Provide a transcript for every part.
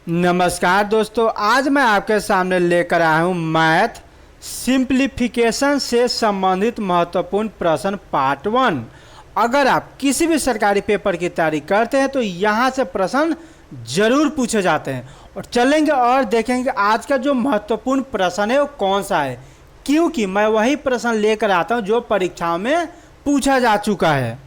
नमस्कार दोस्तों, आज मैं आपके सामने लेकर आया हूँ मैथ सिंप्लीफिकेशन से संबंधित महत्वपूर्ण प्रश्न पार्ट 1। अगर आप किसी भी सरकारी पेपर की तैयारी करते हैं तो यहाँ से प्रश्न जरूर पूछे जाते हैं और चलेंगे और देखेंगे आज का जो महत्वपूर्ण प्रश्न है वो कौन सा है, क्योंकि मैं वही प्रश्न लेकर आता हूँ जो परीक्षाओं में पूछा जा चुका है।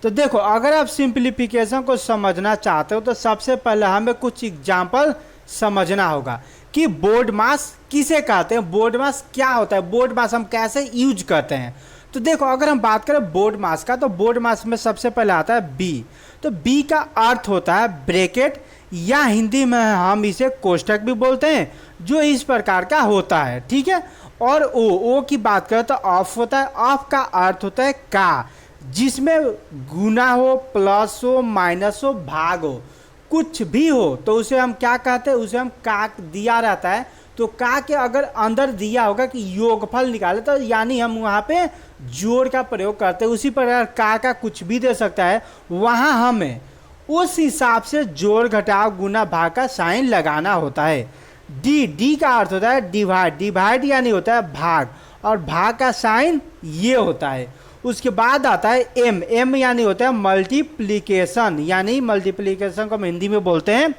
तो देखो, अगर आप सिंप्लीफिकेशन को समझना चाहते हो तो सबसे पहले हमें कुछ एग्जाम्पल समझना होगा कि बोर्ड मास किसे कहते हैं, बोर्ड मास क्या होता है, बोर्ड मास हम कैसे यूज करते हैं। तो देखो, अगर हम बात करें बोर्ड मास का तो बोर्ड मास में सबसे पहले आता है बी। तो बी का अर्थ होता है ब्रैकेट, या हिंदी में हम इसे कोष्ठक भी बोलते हैं, जो इस प्रकार का होता है, ठीक है। और ओ की बात करें तो ऑफ होता है। ऑफ का अर्थ होता है का, जिसमें गुना हो, प्लस हो, माइनस हो, भाग हो, कुछ भी हो तो उसे हम क्या कहते हैं, उसे हम का दिया रहता है तो का के अगर अंदर दिया होगा कि योगफल निकाले तो यानी हम वहाँ पे जोड़ का प्रयोग करते हैं। उसी प्रकार का कुछ भी दे सकता है, वहाँ हमें उस हिसाब से जोड़ घटाव गुना भाग का साइन लगाना होता है। डी का अर्थ होता है डिवाइड, डिवाइड यानी होता है भाग, और भाग का साइन ये होता है। उसके बाद आता है एम यानी होता है मल्टीप्लिकेशन, यानी मल्टीप्लिकेशन को हम हिंदी में बोलते हैं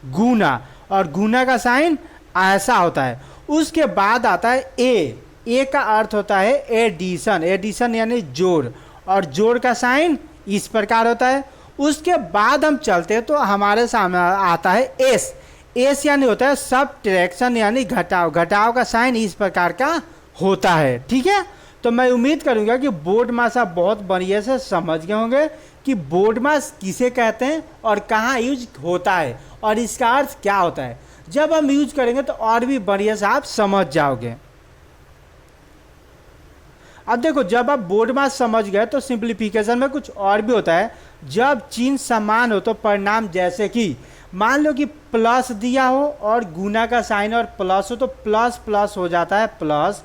गुना, और गुना का साइन ऐसा होता है। उसके बाद आता है ए का अर्थ होता है एडिशन, एडिशन यानी जोड़, और जोड़ का साइन इस प्रकार होता है। उसके बाद हम चलते हैं तो हमारे सामने आता है एस यानी होता है सबट्रैक्शन यानी घटाव, घटाव का साइन इस प्रकार का होता है, ठीक है। तो मैं उम्मीद करूंगा कि बोर्ड मास आप बहुत बढ़िया से समझ गए होंगे कि बोर्ड मास किसे कहते हैं और कहाँ यूज होता है और इसका अर्थ क्या होता है। जब हम यूज करेंगे तो और भी बढ़िया से आप समझ जाओगे। अब देखो, जब आप बोर्ड मास समझ गए तो सिंप्लीफिकेशन में कुछ और भी होता है। जब चिन्ह समान हो तो परिणाम, जैसे कि मान लो कि प्लस दिया हो और गुना का साइन और प्लस हो तो प्लस प्लस हो जाता है प्लस,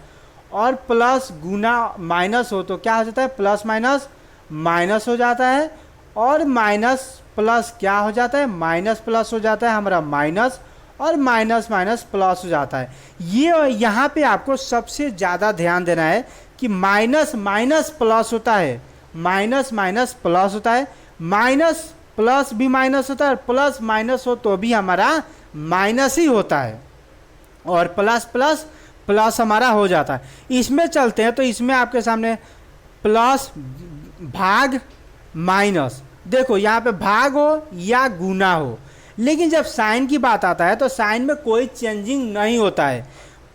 और प्लस गुना माइनस हो तो क्या हो जाता है, प्लस माइनस माइनस हो जाता है, और माइनस प्लस क्या हो जाता है, माइनस प्लस हो जाता है हमारा माइनस, और माइनस माइनस प्लस हो जाता है। ये यहाँ पे आपको सबसे ज़्यादा ध्यान देना है कि माइनस माइनस प्लस होता है, माइनस माइनस प्लस होता है, माइनस प्लस भी माइनस होता है, प्लस माइनस हो तो भी हमारा माइनस ही होता है, और प्लस प्लस प्लस हमारा हो जाता है। इसमें चलते हैं तो इसमें आपके सामने प्लस भाग माइनस, देखो यहाँ पे भाग हो या गुना हो, लेकिन जब साइन की बात आता है तो साइन में कोई चेंजिंग नहीं होता है।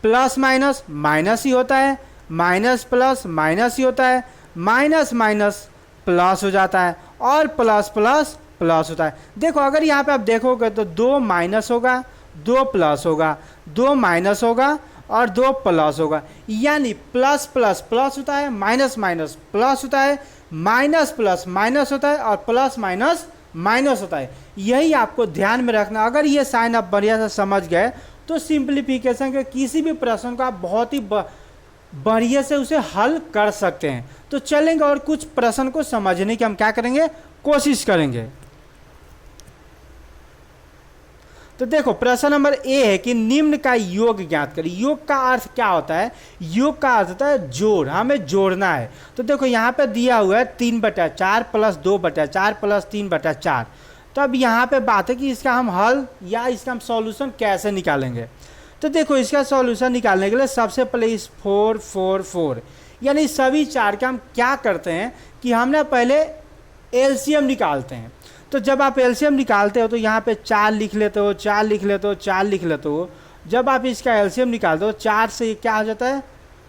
प्लस माइनस माइनस ही होता है, माइनस प्लस माइनस ही होता है, माइनस माइनस प्लस हो जाता है, और प्लस प्लस प्लस होता है। देखो, अगर यहाँ पे आप देखोगे तो 2 माइनस होगा, 2 प्लस होगा, 2 माइनस होगा और 2 प्लस होगा, यानी प्लस प्लस प्लस होता है, माइनस माइनस प्लस होता है, माइनस प्लस माइनस होता है, और प्लस माइनस माइनस होता है। यही आपको ध्यान में रखना। अगर ये साइन आप बढ़िया से समझ गए तो सिंप्लीफिकेशन के किसी भी प्रश्न का बहुत ही बढ़िया से उसे हल कर सकते हैं। तो चलेंगे और कुछ प्रश्न को समझने की हम क्या करेंगे, कोशिश करेंगे। तो देखो, प्रश्न नंबर ए है कि निम्न का योग ज्ञात करें। योग का अर्थ क्या होता है, योग का अर्थ होता है जोड़, हमें जोड़ना है। तो देखो, यहाँ पे दिया हुआ है 3/4 प्लस 2/4 प्लस 3/4। तो अब यहाँ पे बात है कि इसका हम हल या इसका हम सॉल्यूशन कैसे निकालेंगे। तो देखो, इसका सॉल्यूशन निकालने के लिए सबसे पहले इस 4 4 4 यानी सभी चार का हम क्या करते हैं कि हम ना पहले एलसीएम निकालते हैं। तो जब आप एलसीएम निकालते हो तो यहाँ पे 4 लिख लेते हो, 4 लिख लेते हो, 4 लिख लेते हो। जब आप इसका एलसीएम निकालते हो 4 से क्या हो जाता है,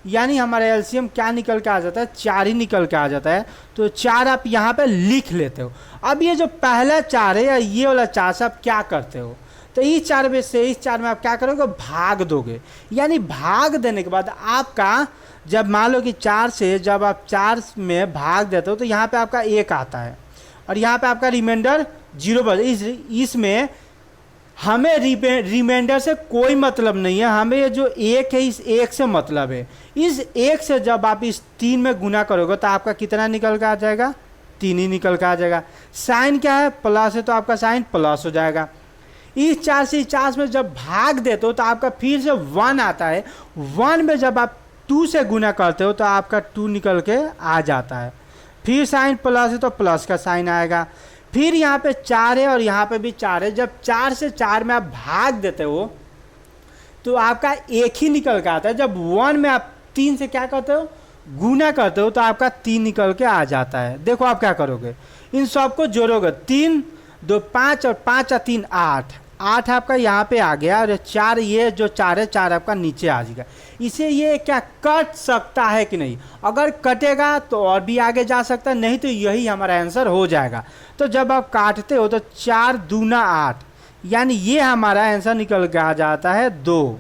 यानी हमारा एलसीएम क्या निकल के आ जाता है, 4 ही निकल के आ जाता है। तो 4 आप यहाँ पे लिख लेते हो। अब ये जो पहला 4 है या ये वाला 4 से आप क्या करते हो, तो इस 4 में से इस 4 में आप क्या करोगे, भाग दोगे। यानी भाग देने के बाद आपका, जब मान लो कि 4 से जब आप 4 में भाग देते हो तो यहाँ पे आपका 1 आता है, और यहाँ पे आपका रिमाइंडर 0 बच। इसमें हमें रिमाइंडर से कोई मतलब नहीं है, हमें ये जो 1 है इस 1 से मतलब है। इस 1 से जब आप इस 3 में गुना करोगे तो आपका कितना निकल कर आ जाएगा, 3 ही निकल कर आ जाएगा। साइन क्या है, प्लस है तो आपका साइन प्लस हो जाएगा। इस 4 से 4 में जब भाग देते हो तो आपका फिर से 1 आता है। 1 में जब आप 2 से गुना करते हो तो आपका 2 निकल के आ जाता है। फिर साइन प्लस है तो प्लस का साइन आएगा। फिर यहाँ पे 4 है और यहाँ पे भी 4 है। जब 4 से 4 में आप भाग देते हो तो आपका एक ही निकल के आता है। जब 1 में आप 3 से क्या करते हो, गुना करते हो, तो आपका 3 निकल के आ जाता है। देखो आप क्या करोगे, इन सबको जोड़ोगे, 3 2 5 और 5 और 3 8, 8 आपका यहाँ पे आ गया और 4, ये जो 4 है 4 आपका नीचे आ जाएगा। इसे ये क्या कट सकता है कि नहीं, अगर कटेगा तो और भी आगे जा सकता है, नहीं तो यही हमारा आंसर हो जाएगा। तो जब आप काटते हो तो 4 दूना 8, यानी ये हमारा आंसर निकल के आ जाता है 2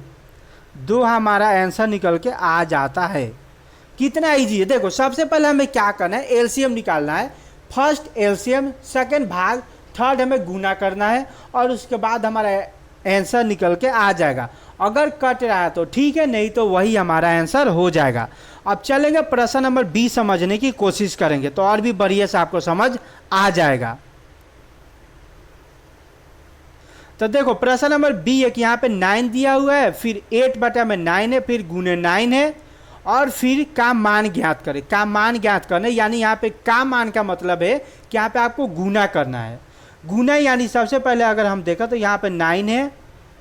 हमारा आंसर निकल के आ जाता है। कितना इजी है। देखो सबसे पहले हमें क्या करना है, एलसीएम निकालना है। फर्स्ट एलसीएम, सेकंड भाग, थर्ड हमें गुना करना है और उसके बाद हमारा आंसर निकल के आ जाएगा। अगर कट रहा है तो ठीक है, नहीं तो वही हमारा आंसर हो जाएगा। अब चलेंगे प्रश्न नंबर बी समझने की कोशिश करेंगे तो और भी बढ़िया से आपको समझ आ जाएगा। तो देखो प्रश्न नंबर बी एक यहाँ पे 9 दिया हुआ है, फिर 8/9 है, फिर गुने 9 है और फिर का मान ज्ञात करें। का मान ज्ञात करना, यानी यहाँ पे का मान का मतलब है कि यहाँ पे आपको गुना करना है। गुना यानी सबसे पहले अगर हम देखा तो यहाँ पे 9 है,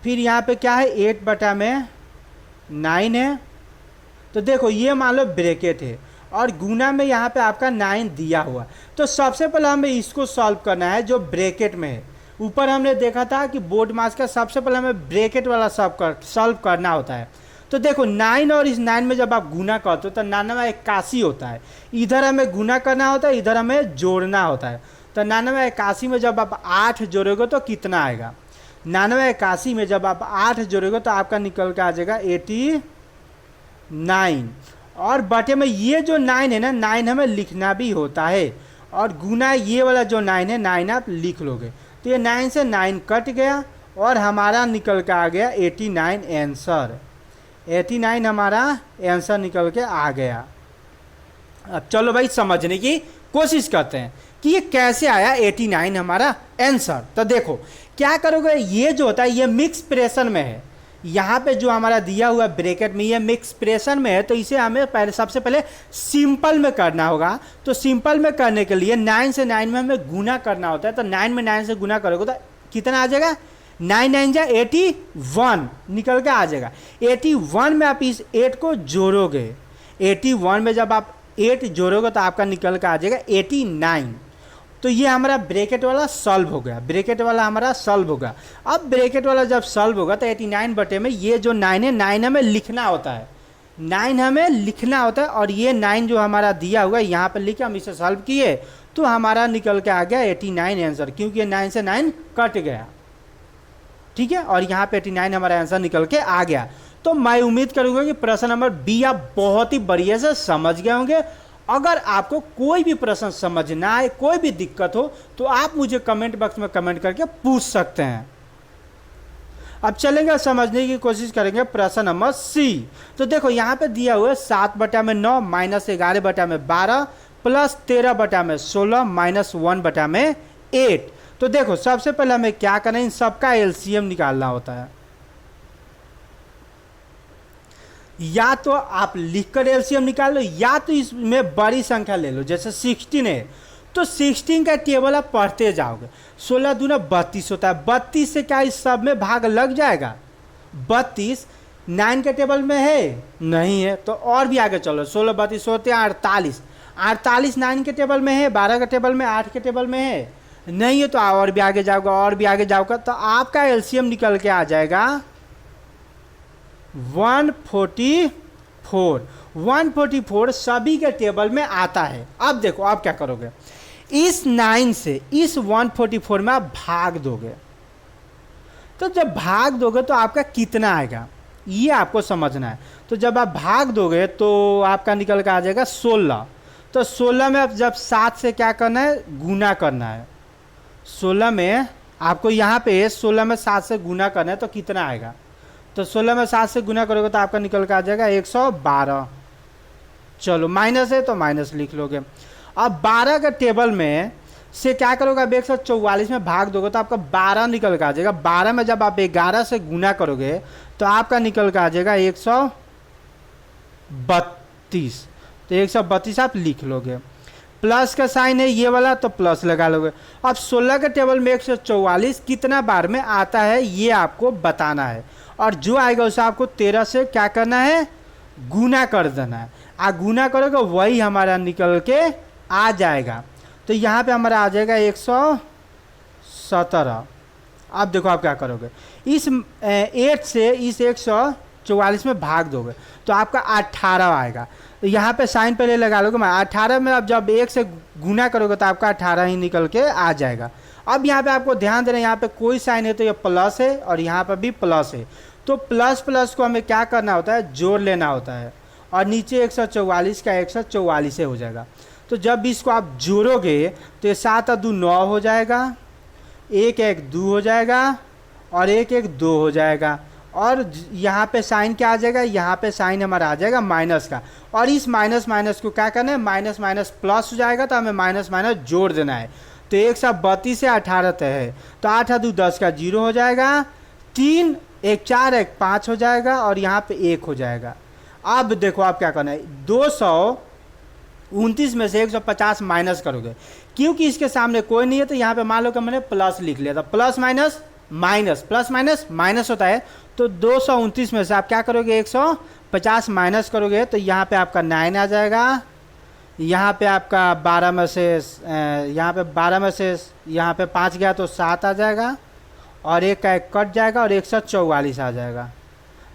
फिर यहाँ पे क्या है 8/9 है। तो देखो ये मान लो ब्रैकेट है और गुना में यहाँ पे आपका 9 दिया हुआ। तो सबसे पहले हमें इसको सॉल्व करना है जो ब्रैकेट में है। ऊपर हमने देखा था कि बोर्ड मास का सबसे पहले हमें ब्रैकेट वाला सॉल्व करना होता है। तो देखो 9 और इस 9 में जब आप गुना करते हो तो 9981 होता है। इधर हमें गुना करना होता है, इधर हमें जोड़ना होता है। तो 9981 में जब आप 8 जोड़ोगे तो कितना आएगा, 9981 में जब आप 8 जोड़ोगे तो आपका निकल के आ जाएगा 89। और बटे में ये जो 9 है ना, 9 हमें लिखना भी होता है और गुना ये वाला जो 9 है 9 आप लिख लोगे। तो ये 9 से 9 कट गया और हमारा निकल के आ गया 89 आंसर। 89 हमारा आंसर निकल के आ गया। अब चलो भाई समझने की कोशिश करते हैं कि ये कैसे आया 89 हमारा आंसर। तो देखो क्या करोगे, ये जो होता है ये मिक्स प्रेशन में है। यहाँ पे जो हमारा दिया हुआ ब्रैकेट में ये मिक्स प्रेशन में है, तो इसे हमें पहले सबसे पहले सिंपल में करना होगा। तो सिंपल में करने के लिए 9 से 9 में हमें गुना करना होता है। तो 9 में 9 से गुना करोगे तो कितना आ जाएगा, 9 9 जा 81 निकल के आ जाएगा। 81 में आप इस 8 को जोड़ोगे, 81 में जब आप 8 जोड़ोगे तो आपका निकल के आ जाएगा 89। तो ये हमारा ब्रैकेट वाला सॉल्व हो गया, ब्रैकेट वाला हमारा सॉल्व होगा। अब ब्रैकेट वाला जब सॉल्व होगा तो 89 बटे में ये जो 9 है 9 हमें लिखना होता है, 9 हमें लिखना होता है। और ये 9 जो हमारा दिया हुआ है यहाँ पर लिखे, हम इसे सॉल्व किए तो हमारा निकल के आ गया 89 आंसर, क्योंकि ये 9 से 9 कट गया। ठीक है, और यहाँ पे 89 हमारा आंसर निकल के आ गया। तो मैं उम्मीद करूँगा कि प्रश्न नंबर बी आप बहुत ही बढ़िया से समझ गए होंगे। अगर आपको कोई भी प्रश्न समझ ना आए, कोई भी दिक्कत हो तो आप मुझे कमेंट बॉक्स में कमेंट करके पूछ सकते हैं। अब चलेंगे समझने की कोशिश करेंगे प्रश्न नंबर सी। तो देखो यहाँ पे दिया हुआ है 7/9 माइनस 11/12 प्लस 13/16 माइनस 1/8। तो देखो सबसे पहले हमें क्या करना है, इन सबका एलसीएम निकालना होता है। या तो आप लिखकर एलसीएम निकाल लो या तो इसमें बड़ी संख्या ले लो। जैसे 16 है तो 16 का टेबल आप पढ़ते जाओगे। 16 दूना 32 होता है, 32 से क्या इस सब में भाग लग जाएगा। 32 9 के टेबल में है नहीं है, तो और भी आगे चलो, 16 32 होते हैं 48, 48 9 के टेबल में है, 12 के टेबल में, 8 के टेबल में है नहीं है, तो और भी आगे जाओगे और भी आगे जाओगे तो आपका एलसीएम निकल के आ जाएगा 144। 144 सभी के टेबल में आता है। अब देखो आप क्या करोगे, इस 9 से इस 144 में आप भाग दोगे। तो जब भाग दोगे तो आपका कितना आएगा ये आपको समझना है। तो जब आप भाग दोगे तो आपका निकल के आ जाएगा 16। तो 16 में आप जब 7 से क्या करना है, गुना करना है। 16 में आपको यहाँ पे 16 में 7 से गुना करना है तो कितना आएगा, तो 16 में 7 से गुना करोगे तो आपका निकल के आ जाएगा 112। चलो माइनस है तो माइनस लिख लोगे। अब 12 के टेबल में से क्या करोगे, अब 144 में भाग दोगे तो आपका 12 निकल के आ जाएगा। 12 में जब आप 11 से गुना करोगे तो आपका निकल के आ जाएगा 132। तो 132 आप लिख लोगे। प्लस का साइन है ये वाला तो प्लस लगा लोगे। अब 16 के टेबल में 144 कितना बार में आता है ये आपको बताना है, और जो आएगा उसे आपको 13 से क्या करना है, गुना कर देना है। गुना करोगे वही हमारा निकल के आ जाएगा। तो यहाँ पे हमारा आ जाएगा 117। अब देखो आप क्या करोगे, इस 8 से इस 144 में भाग दोगे तो आपका 18 आएगा। तो यहाँ पे साइन पहले लगा लोगे। मैं 18 में अब जब 1 से गुना करोगे तो आपका 18 ही निकल के आ जाएगा। अब यहाँ पे आपको ध्यान देना, यहाँ पे कोई साइन है तो ये प्लस है और यहाँ पे भी प्लस है। तो प्लस प्लस को हमें क्या करना होता है, जोड़ लेना होता है, और नीचे 144 का 144 हो जाएगा। तो जब इसको आप जोड़ोगे तो ये 7 और 2 9 हो जाएगा, 1 1 2 हो जाएगा और 1 1 2 हो जाएगा। और यहाँ पे साइन क्या आ जाएगा, यहाँ पे साइन हमारा आ जाएगा माइनस का, और इस माइनस माइनस को क्या करना है, माइनस माइनस प्लस हो जाएगा तो हमें माइनस माइनस जोड़ देना है। तो 132 से 18 तय है, तो 8 2 10 का 0 हो जाएगा, 3 1 4 1 5 हो जाएगा और यहाँ पे 1 हो जाएगा। अब देखो आप क्या करना है, 229 में से 150 माइनस करोगे, क्योंकि इसके सामने कोई नहीं है तो यहाँ पे मान लो कि मैंने प्लस लिख लिया था। Plus minus minus, plus minus minus होता है। तो 229 में से आप क्या करोगे, 150 माइनस करोगे तो यहाँ पे आपका 9 आ जाएगा। यहाँ पे आपका 12 में से यहाँ पे 12 में से यहाँ पे 5 गया तो 7 आ जाएगा, और 1 का 1 कट जाएगा और 144 आ जाएगा।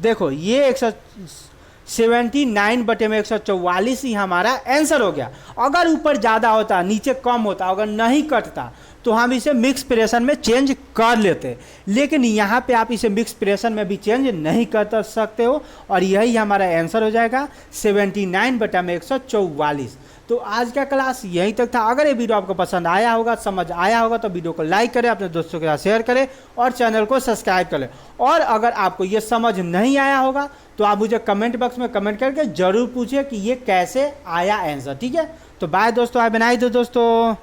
देखो ये 179 बटे में 144 ही हमारा आंसर हो गया। अगर ऊपर ज़्यादा होता, नीचे कम होता, अगर नहीं कटता तो हम इसे मिक्स फ्रैक्शन में चेंज कर लेते, लेकिन यहाँ पे आप इसे मिक्स फ्रैक्शन में भी चेंज नहीं कर सकते हो, और यही हमारा आंसर हो जाएगा 79 बटा में 144। तो आज का क्लास यहीं तक था। अगर ये वीडियो आपको पसंद आया होगा, समझ आया होगा, तो वीडियो को लाइक करें, अपने दोस्तों के साथ शेयर करें और चैनल को सब्सक्राइब करें। और अगर आपको ये समझ नहीं आया होगा तो आप मुझे कमेंट बॉक्स में कमेंट करके ज़रूर पूछिए कि ये कैसे आया आंसर। ठीक है, तो बाय दोस्तों, बनाई दो दोस्तों।